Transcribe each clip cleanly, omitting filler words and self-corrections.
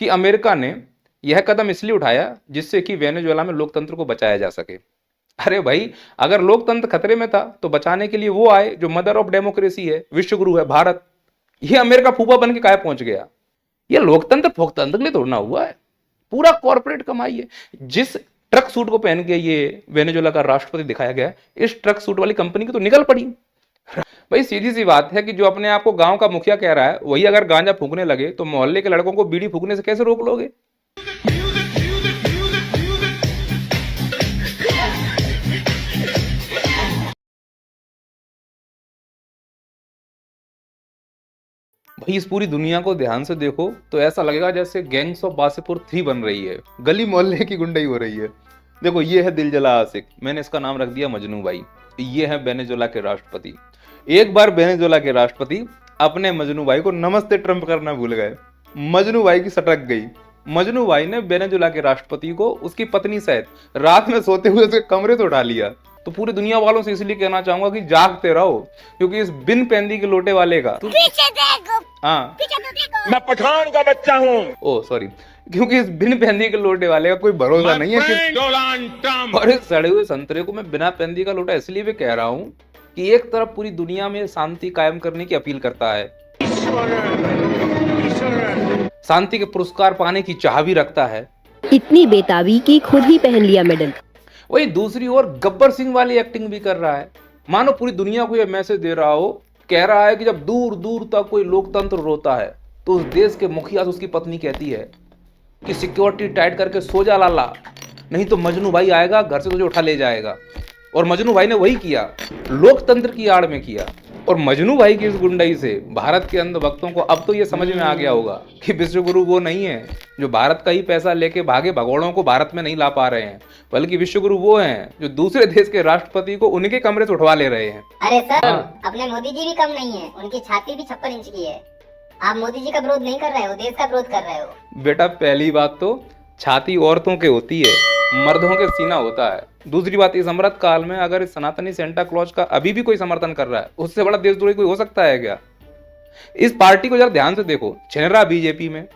कि अमेरिका ने यह कदम इसलिए उठाया जिससे कि वेनेजुएला में लोकतंत्र को बचाया जा सके। अरे भाई, अगर लोकतंत्र खतरे में था तो बचाने के लिए वो आए जो मदर ऑफ डेमोक्रेसी है, विश्व गुरु है, भारत। ये अमेरिका फूफा बन के काहे पहुंच गया? ये लोकतंत्र फोकतंत्र के लिए तोड़ना हुआ है, पूरा कॉर्पोरेट कमाई है। जिस ट्रक सूट को पहन के ये वेनेजुएला का राष्ट्रपति दिखाया गया, इस ट्रक सूट वाली कंपनी की तो निकल पड़ी। भाई सीधी सी बात है कि जो अपने आप को गांव का मुखिया कह रहा है वही अगर गांजा फूकने लगे तो मोहल्ले के लड़कों को बीड़ी फूकने से कैसे रोक लोगे? भाई इस पूरी दुनिया को ध्यान से देखो तो ऐसा लगेगा जैसे गैंग्स ऑफ वासेपुर 3 बन रही है, गली मोहल्ले की गुंडाई हो रही है। देखो, ये है दिल जला आशिक, मैंने इसका नाम रख दिया मजनू भाई। ये है वेनेजुएला के राष्ट्रपति। एक बार वेनेजुएला के राष्ट्रपति अपने मजनू भाई को नमस्ते ट्रम्प करना भूल गए, मजनू भाई की सटक गई। मजनू भाई ने वेनेजुएला के राष्ट्रपति को उसकी पत्नी सहित रात में सोते हुए उसके कमरे से उठा लिया। तो पूरी दुनिया वालों से इसलिए कहना चाहूंगा कि जागते रहो, क्योंकि इस बिन पेंदी के लोटे वाले का पीछे देखो, हाँ पीछे तो देखो। मैं पठान का बच्चा हूँ। ओ सॉरी, क्योंकि इस बिन पेंदी के लोटे वाले का कोई भरोसा नहीं है कि डोनाल्ड ट्रम्प। और इस सड़े हुए संतरे को मैं बिना पेंदी का लोटा इसलिए भी कह रहा हूँ कि एक तरफ पूरी दुनिया में शांति कायम करने की अपील करता है, शांति के पुरस्कार पाने की चाह भी रखता है, इतनी बेताबी कि खुद ही पहन लिया मेडल। वही दूसरी ओर गब्बर सिंह वाली एक्टिंग भी कर रहा है, मानो पूरी दुनिया को यह मैसेज दे रहा हो। कह रहा है कि जब दूर दूर तक कोई लोकतंत्र रोता है तो उस देश के मुखिया से उसकी पत्नी कहती है कि सिक्योरिटी टाइट करके सो जा लाला, नहीं तो मजनू भाई आएगा घर से तुझे उठा ले जाएगा। और मजनू भाई ने वही किया, लोकतंत्र की आड़ में किया। और मजनू भाई की इस गुंडाई से भारत के अंधभक्तों को अब तो ये समझ में आ गया होगा कि विश्व गुरु वो नहीं है जो भारत का ही पैसा लेके भागे भगोड़ों को भारत में नहीं ला पा रहे हैं, बल्कि विश्व गुरु वो हैं जो दूसरे देश के राष्ट्रपति को उनके कमरे से उठवा ले रहे हैं। अरे सर, हाँ। अपने मोदी जी भी कम नहीं है, उनकी छाती भी 56 इंच की है। आप मोदी जी का विरोध नहीं कर रहे हो, देश का विरोध कर रहे हो। बेटा पहली बात तो छाती औरतों के होती है, मर्दों के सीना होता है। दूसरी बात, इस अमृत काल में अगर इस सनातनी सेंटा क्लॉज का अभी भी कोई समर्थन कर रहा है, उससे बड़ा देशद्रोही कोई हो सकता है क्या? इस पार्टी को जरा ध्यान से देखो, छिनरा बीजेपी में,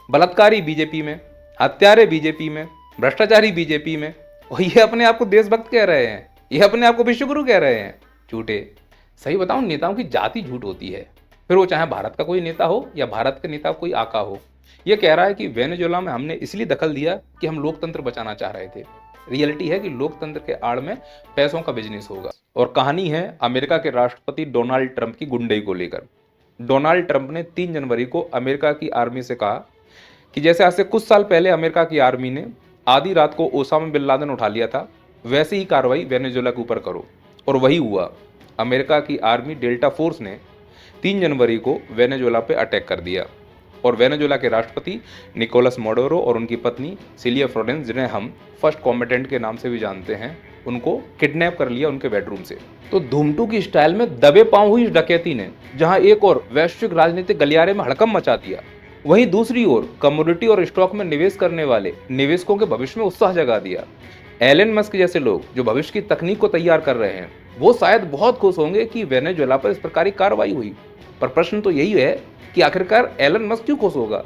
बलात्कारी बीजेपी में, हत्यारे बीजेपी में, भ्रष्टाचारी बीजेपी में, और ये अपने आप को देशभक्त कह रहे हैं, ये अपने आप को विश्वगुरु कह रहे हैं। झूठे। सही बताऊं, नेताओं की जाति झूठ होती है, फिर वो चाहे भारत का कोई नेता हो या भारत के नेता कोई आका हो। ये कह रहा है कि वेनेजुएला में हमने इसलिए दखल दिया कि हम लोकतंत्र बचाना चाह रहे थे। रियलिटी है कि लोकतंत्र के आड़ में पैसों का बिजनेस होगा। और कहानी है अमेरिका के राष्ट्रपति डोनाल्ड ट्रंप की गुंडई को लेकर। डोनाल्ड ट्रंप ने 3 जनवरी को अमेरिका की आर्मी से कहा कि जैसे आज से कुछ साल पहले अमेरिका की आर्मी ने आधी रात को ओसामा बिन लादेन उठा लिया था, वैसे ही कार्रवाई वेनेजुएला के ऊपर करो। और वही हुआ। अमेरिका की आर्मी डेल्टा फोर्स ने 3 जनवरी को वेनेजुएला पे अटैक कर दिया और वेनेजुएला के राष्ट्रपति निकोलस माडुरो और उनकी पत्नी सिलिया फ्लोरेंस, जिन्हें हम फर्स्ट कॉम्बेटेंट के नाम से भी जानते हैं, उनको किडनैप कर लिया उनके बेडरूम से। तो धूमटू की स्टाइल में दबे पांव हुई इस डकैती ने जहां एक और वैश्विक राजनीतिक गलियारे में हड़कंप मचा दिया, वहीं दूसरी ओर कमोडिटी और स्टॉक में निवेश करने वाले निवेशकों के भविष्य में उत्साह जगा दिया। एलन मस्क जैसे लोग जो भविष्य की तकनीक को तैयार कर रहे हैं, वो शायद बहुत खुश होंगे कि वेनेजुएला पर इस प्रकार की कार्रवाई हुई। पर प्रश्न तो यही है कि आखिरकार एलन मस्क क्यों खुश होगा?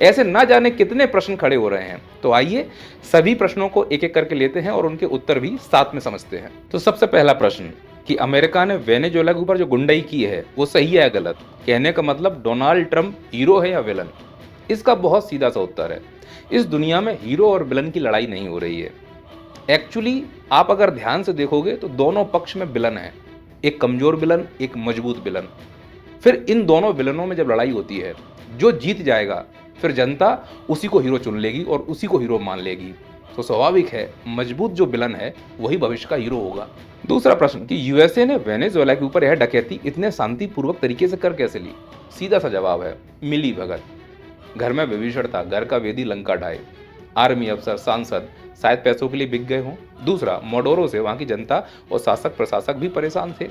ऐसे ना जाने कितने प्रश्न खड़े हो रहे हैं। तो आइए सभी प्रश्नों को एक एक करके लेते हैं और उनके उत्तर भी साथ में समझते हैं। तो सबसे पहला प्रश्न कि अमेरिका ने वेनेजुएला के ऊपर जो गुंडाई की है वो सही है या गलत? कहने का मतलब डोनाल्ड ट्रंप हीरो है या विलन? इसका बहुत सीधा सा उत्तर है, इस दुनिया में हीरो और विलन की लड़ाई नहीं हो रही है। एक्चुअली आप अगर ध्यान से देखोगे तो दोनों पक्ष में विलन है, एक कमजोर विलन, एक मजबूत विलन। फिर इन दोनों विलनों में जब लड़ाई होती है, जो जीत जाएगा फिर जनता उसी को हीरो चुन लेगी और उसी को हीरो मान लेगी। तो स्वाभाविक है मजबूत जो विलन है वही भविष्य का हीरो होगा। दूसरा प्रश्न कि यूएसए ने वेनेजुएला के ऊपर यह डकैती इतने शांतिपूर्वक तरीके से कर कैसे ली? सीधा सा जवाब है मिली भगत। घर में विभीषण था, घर का वेदी लंका ढाए। आर्मी अफसर, सांसद शायद पैसों के लिए बिक गए हों। दूसरा, माडुरो से वहां की जनता और शासक प्रशासक भी परेशान थे,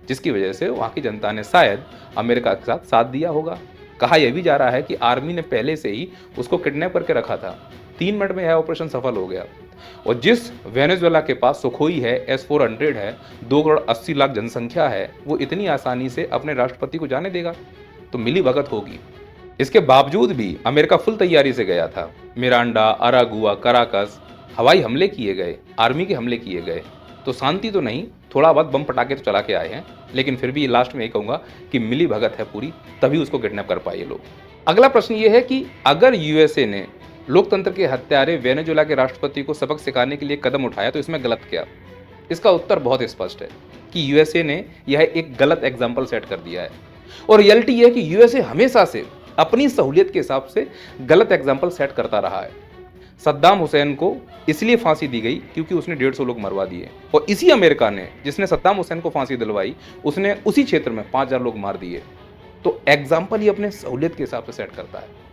जिसकी वजह से वहां की जनता ने शायद अमेरिका के साथ दिया होगा। कहा यह भी जा रहा है कि आर्मी ने पहले से ही उसको किडनैप करके रखा था। 3 मिनट में यह ऑपरेशन सफल हो गया। और जिस वेनेजुएला के पास सुखोई है, S-400 है, 2 करोड़ 80 लाख जनसंख्या है, वो इतनी आसानी से अपने राष्ट्रपति को जाने देगा? तो मिली भगत होगी। इसके बावजूद भी अमेरिका फुल तैयारी से गया था। मिरांडा, अरागुआ, कराकस हवाई हमले किए गए, आर्मी के हमले किए गए। तो शांति तो नहीं, थोड़ा बहुत बम पटाखे तो चला के आए हैं, लेकिन फिर भी लास्ट में ये कहूंगा कि मिली भगत है पूरी, तभी उसको किडनैप कर पाए ये लोग। अगला प्रश्न ये है कि अगर यूएसए ने लोकतंत्र के हत्यारे वेनेजुएला के राष्ट्रपति को सबक सिखाने के लिए कदम उठाया तो इसमें गलत क्या? इसका उत्तर बहुत स्पष्ट है कि यूएसए ने यह एक गलत एग्जाम्पल सेट कर दिया है। और रियलिटी यह है कि यूएसए हमेशा से अपनी सहूलियत के हिसाब से गलत एग्जाम्पल सेट करता रहा है। सद्दाम हुसैन को इसलिए फांसी दी गई क्योंकि उसने 150 लोग मरवा दिए, और इसी अमेरिका ने जिसने सद्दाम हुसैन को फांसी दिलवाई उसने उसी क्षेत्र में 5000 लोग मार दिए। तो एग्जाम्पल ही अपने सहूलियत के हिसाब से सेट करता है।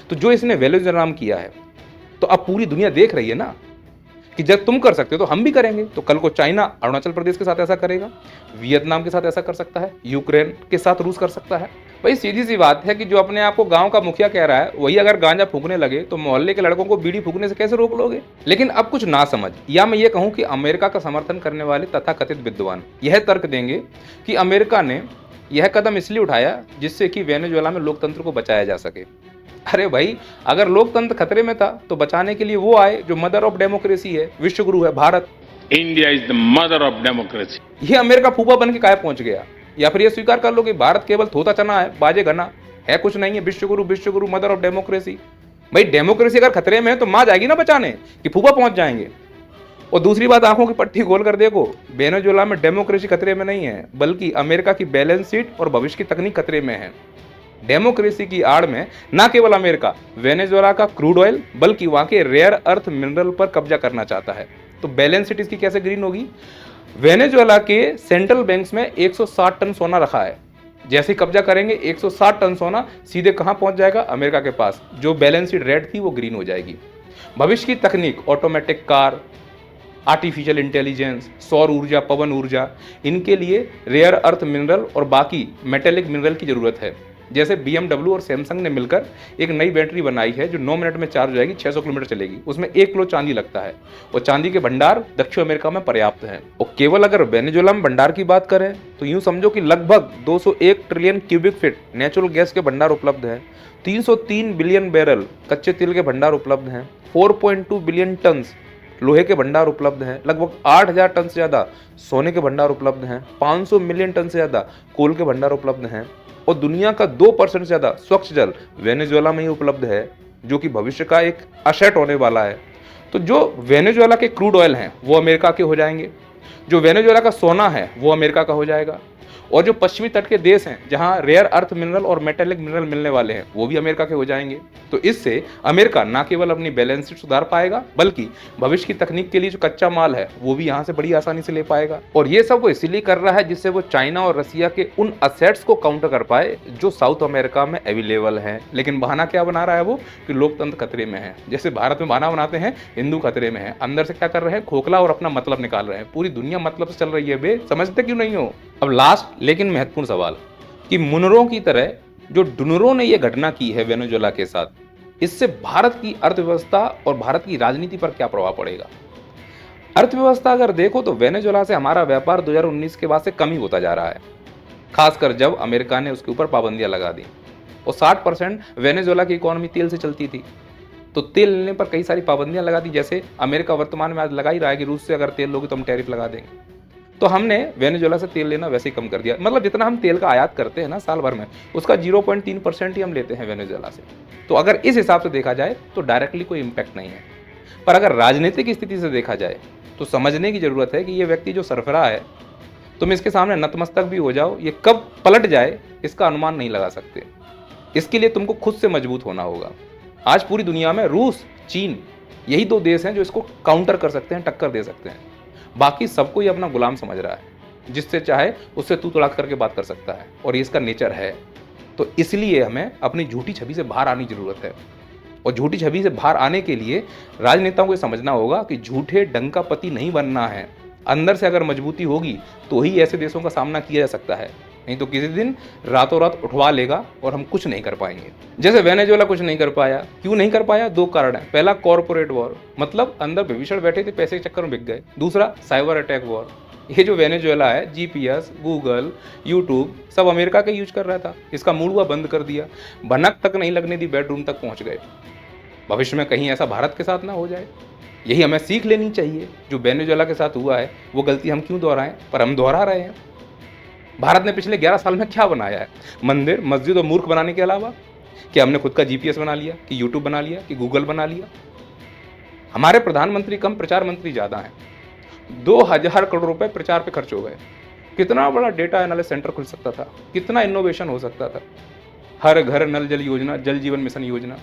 तो जो इसने वेनेजुएला किया है, तो अब पूरी दुनिया देख रही है ना कि जब तुम कर सकते हो तो हम भी करेंगे। तो कल को चाइना अरुणाचल प्रदेश के साथ ऐसा करेगा, वियतनाम के साथ ऐसा कर सकता है, यूक्रेन के साथ रूस कर सकता है। भाई सीधी सी बात है कि जो अपने आप को गांव का मुखिया कह रहा है वही अगर गांजा फूकने लगे तो मोहल्ले के लड़कों को बीड़ी फूकने से कैसे रोक लोगे? लेकिन अब कुछ ना समझ, या मैं ये कहूं कि अमेरिका का समर्थन करने वाले तथाकथित विद्वान यह तर्क देंगे कि अमेरिका ने यह कदम इसलिए उठाया जिससे कि वेनेजुएला में लोकतंत्र को बचाया जा सके। अरे भाई, अगर लोकतंत्र खतरे में था तो बचाने के लिए वो आए जो मदर ऑफ डेमोक्रेसी है, विश्व गुरु है, Bharat. India is the mother of democracy. ये अमेरिका फूफा बन के काहे पहुंच गया? या फिर ये स्वीकार कर लो कि भारत केवल थोता चना है, बाजे घना है, कुछ नहीं है, विश्व गुरु मदर ऑफ डेमोक्रेसी। भाई डेमोक्रेसी अगर खतरे में है तो मां जाएगी ना बचाने कि फूफा पहुंच जाएंगे। और दूसरी बात, आंखों की पट्टी खोल कर देखो, वेनेजुएला में डेमोक्रेसी खतरे में नहीं है, बल्कि अमेरिका की बैलेंस शीट और भविष्य की तकनीक खतरे में है। डेमोक्रेसी की आड़ में न केवल अमेरिका वेनेजुएला का क्रूड ऑयल बल्कि वहां के रेयर अर्थ मिनरल पर कब्जा करना चाहता है। तो बैलेंस शीट इसकी कैसे ग्रीन होगी? वेनेजुएला के सेंट्रल बैंक्स में 160 टन सोना रखा है, जैसे ही कब्जा करेंगे 160 टन सोना सीधे कहां पहुंच जाएगा? अमेरिका के पास। जो बैलेंस शीट रेड थी वो ग्रीन हो जाएगी। भविष्य की तकनीक, ऑटोमेटिक कार, आर्टिफिशियल इंटेलिजेंस, सौर ऊर्जा, पवन ऊर्जा, इनके लिए रेयर अर्थ मिनरल और बाकी मेटेलिक मिनरल की जरूरत है। जैसे BMW और सैमसंग ने मिलकर एक नई बैटरी बनाई है जो 9 मिनट में चार्ज हो जाएगी, 600 किलोमीटर चलेगी। उसमें 1 किलो चांदी लगता है और चांदी के भंडार दक्षिण अमेरिका में पर्याप्त हैं। और केवल अगर वेनेजुएला में भंडार की बात करें तो यूं समझो कि लगभग 201 trillion cubic feet natural gas के भंडार उपलब्ध है, 303 बिलियन बैरल कच्चे तेल के भंडार उपलब्ध हैं, 4.2 बिलियन टन लोहे के भंडार उपलब्ध हैं, लगभग 8000 टन से ज्यादा सोने के भंडार उपलब्ध हैं, 500 मिलियन टन से ज्यादा कोल के भंडार उपलब्ध हैं, और दुनिया का 2% से ज्यादा स्वच्छ जल वेनेजुएला में ही उपलब्ध है, जो कि भविष्य का एक असेट होने वाला है। तो जो वेनेजुएला के क्रूड ऑयल हैं वो अमेरिका के हो जाएंगे, जो वेनेजुएला का सोना है वो अमेरिका का हो जाएगा, और जो पश्चिमी तट के देश हैं जहां रेयर अर्थ मिनरल और मेटेलिक मिनरल मिलने वाले हैं वो भी अमेरिका के हो जाएंगे। तो इससे अमेरिका ना केवल अपनी बैलेंस शीट सुधार पाएगा बल्कि भविष्य की तकनीक के लिए जो कच्चा माल है वो भी यहां से बड़ी आसानी से ले पाएगा। और ये सब वो इसीलिए कर रहा है जिससे वो चाइना और रसिया के उन असेट्स को काउंटर कर पाए जो साउथ अमेरिका में अवेलेबल है। लेकिन बहाना क्या बना रहा है वो कि लोकतंत्र खतरे में है। जैसे भारत में बहाना बनाते हैं हिंदू खतरे में है, अंदर से क्या कर रहे हैं? खोखला और अपना मतलब निकाल रहे हैं। पूरी दुनिया मतलब से चल रही है बे, समझते क्यों नहीं हो? अब लास्ट लेकिन महत्वपूर्ण सवाल कि मुनरों की तरह जो डुनरों ने यह घटना की है वेनेजुएला के साथ, इससे भारत की अर्थव्यवस्था और भारत की राजनीति पर क्या प्रभाव पड़ेगा? अर्थव्यवस्था अगर देखो तो वेनेजुएला से हमारा व्यापार 2019 के बाद से कम ही होता जा रहा है, खासकर जब अमेरिका ने उसके ऊपर पाबंदियां लगा दी। और 60% वेनेजुएला की इकोनॉमी तेल से चलती थी, तो तेल लेने पर कई सारी पाबंदियां लगा दी। जैसे अमेरिका वर्तमान में आज लगा ही रहा है कि रूस से अगर तेल लोगे तो हम टैरिफ लगा देंगे। तो हमने वेनेजुएला से तेल लेना वैसे ही कम कर दिया। मतलब जितना हम तेल का आयात करते हैं ना साल भर में, उसका 0.3% ही हम लेते हैं वेनेजुएला से। तो अगर इस हिसाब से देखा जाए तो डायरेक्टली कोई इम्पैक्ट नहीं है। पर अगर राजनीतिक स्थिति से देखा जाए तो समझने की जरूरत है कि ये व्यक्ति जो सरफरा है, तुम इसके सामने नतमस्तक भी हो जाओ, ये कब पलट जाए इसका अनुमान नहीं लगा सकते। इसके लिए तुमको खुद से मजबूत होना होगा। आज पूरी दुनिया में रूस, चीन, यही 2 देश हैं जो इसको काउंटर कर सकते हैं, टक्कर दे सकते हैं। बाकी सबको ये अपना गुलाम समझ रहा है, जिससे चाहे उससे तू तड़ाक करके बात कर सकता है, और ये इसका नेचर है। तो इसलिए हमें अपनी झूठी छवि से बाहर आने की जरूरत है। और झूठी छवि से बाहर आने के लिए राजनेताओं को समझना होगा कि झूठे डंकापति नहीं बनना है। अंदर से अगर मजबूती होगी तो ही ऐसे देशों का सामना किया जा सकता है, नहीं तो किसी दिन रातों रात उठवा लेगा और हम कुछ नहीं कर पाएंगे। जैसे वेनेजुएला कुछ नहीं कर पाया। क्यों नहीं कर पाया? 2 कारण है। पहला, कॉर्पोरेट वॉर, मतलब अंदर विभीषण बैठे थे, पैसे के चक्कर में बिक गए। दूसरा, साइबर अटैक वॉर, ये जो वेनेजुएला है, जीपीएस, गूगल, यूट्यूब सब अमेरिका का यूज कर रहा था। इसका मूल हुआ बंद कर दिया, भनक तक नहीं लगने दी, बेडरूम तक पहुंच गए। भविष्य में कहीं ऐसा भारत के साथ ना हो जाए, यही हमें सीख लेनी चाहिए। जो वेनेजुएला के साथ हुआ है वो गलती हम क्यों दोहराएं, पर हम दोहरा रहे हैं। भारत ने पिछले 11 साल में क्या बनाया है? मंदिर, मस्जिद और मूर्ख बनाने के अलावा क्या हमने खुद का जीपीएस बना लिया, कि यूट्यूब बना लिया, कि गूगल बना लिया? हमारे प्रधानमंत्री कम, प्रचार मंत्री ज्यादा हैं। 2000 करोड़ रुपए प्रचार पे खर्च हो गए। कितना बड़ा डेटा एनालिसिस सेंटर खुल सकता था, कितना इनोवेशन हो सकता था। हर घर नल जल योजना, जल जीवन मिशन योजना,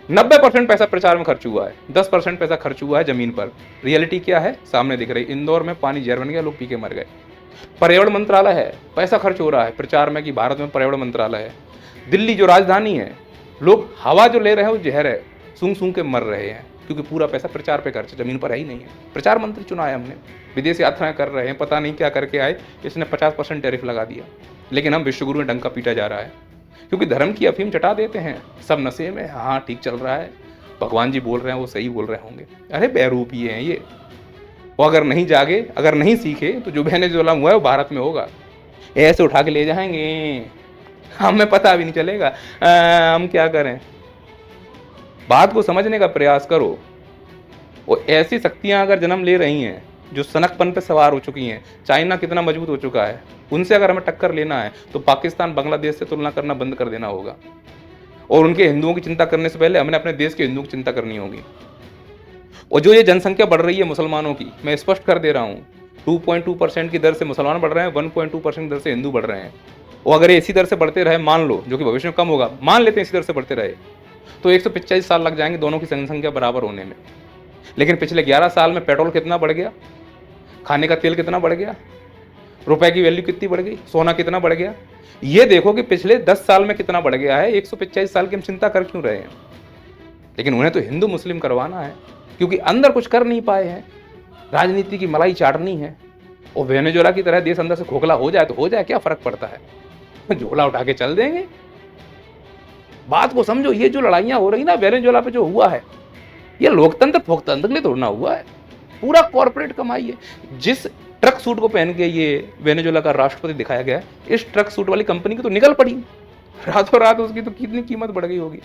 90% पैसा प्रचार में खर्च हुआ है, 10% पैसा खर्च हुआ है जमीन पर। रियलिटी क्या है? सामने दिख रही। इंदौर में पानी जहर बन गया, लोग पी के मर गए। पर्यावरण मंत्रालय है, पैसा खर्च हो रहा है प्रचार में कि भारत में पर्यावरण मंत्रालय है। दिल्ली जो राजधानी है, लोग हवा जो ले रहे हैं वो जहर है, सूंघ सूंघ के मर रहे हैं, क्योंकि पूरा पैसा प्रचार पे खर्च, जमीन पर है ही नहीं है। प्रचार मंत्री चुना है हमने, विदेश यात्राएं कर रहे हैं, पता नहीं क्या करके आए, इसने 50% टैरिफ लगा दिया। लेकिन हम विश्वगुरु में डंका पीटा जा रहा है, क्योंकि धर्म की अफीम चटा देते हैं। सब नशे में, हाँ ठीक चल रहा है, भगवान जी बोल रहे हैं, वो सही बोल रहे होंगे। अरे बेरूपी हैं ये। वो अगर नहीं जागे, अगर नहीं सीखे, तो जो वेनेजुएला हुआ है वो भारत में होगा। ऐसे उठा के ले जाएंगे, हमें पता भी नहीं चलेगा हम क्या करें। बात को समझने का प्रयास करो। वो ऐसी शक्तियां अगर जन्म ले रही हैं जो सनकपन पे सवार हो चुकी हैं, चाइना कितना मजबूत हो चुका है, उनसे अगर हमें टक्कर लेना है तो पाकिस्तान, बांग्लादेश से तुलना करना बंद कर देना होगा। और उनके हिंदुओं की चिंता करने से पहले हमने अपने देश के हिंदुओं की चिंता करनी होगी। और जो ये जनसंख्या बढ़ रही है मुसलमानों की, मैं स्पष्ट कर दे रहा हूँ, 2.2% की दर से मुसलमान बढ़ रहे हैं, 1.2% दर से हिंदू बढ़ रहे हैं। और अगर इसी दर से बढ़ते रहे, मान लो, जो कि भविष्य में कम होगा, मान लेते हैं इसी दर से बढ़ते रहे, तो 145 साल लग जाएंगे दोनों की जनसंख्या बराबर होने में। लेकिन पिछले 11 साल में पेट्रोल कितना बढ़ गया, खाने का तेल कितना बढ़ गया, रुपए की वैल्यू कितनी बढ़ गई, सोना कितना बढ़ गया, ये देखो कि पिछले 10 साल में कितना बढ़ गया है। 145 साल की हम चिंता कर क्यों रहे हैं? लेकिन उन्हें तो हिंदू मुस्लिम करवाना है, क्योंकि अंदर कुछ कर नहीं पाए हैं, राजनीति की मलाई चाटनी है। और वेनेजुएला की तरह देश अंदर से खोखला हो जाए तो हो जाए, क्या फर्क पड़ता है, झोला उठा के चल देंगे। बात को समझो, ये जो लड़ाइयां हो रही ना वेनेजुएला पे जो हुआ है, ये लोकतंत्र फोकतंत्र के लिए तोड़ना हुआ है, पूरा कॉर्पोरेट कमाई है। जिस ट्रक सूट को पहन के ये वेनेजुएला का राष्ट्रपति दिखाया गया, इस ट्रक सूट वाली कंपनी की तो निकल पड़ी, रातों रात उसकी तो कितनी कीमत बढ़ गई होगी।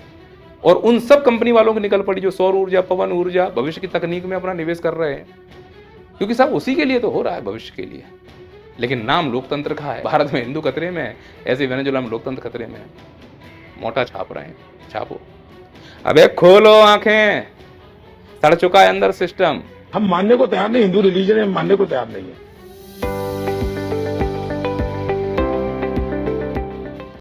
और उन सब कंपनी वालों की निकल पड़ी जो सौर ऊर्जा, पवन ऊर्जा, भविष्य की तकनीक में अपना निवेश कर रहे हैं, क्योंकि सब उसी के लिए तो हो रहा है, भविष्य के लिए। लेकिन नाम लोकतंत्र का है। भारत में हिंदू खतरे में है, ऐसे वेनेजुएला में लोकतंत्र खतरे में है। मोटा छाप रहे हैं, छापो। अबे खोलो आंखें, सड़ चुका है अंदर सिस्टम। हम मानने को तैयार नहीं, हिंदू रिलीजन है, मानने को तैयार नहीं है।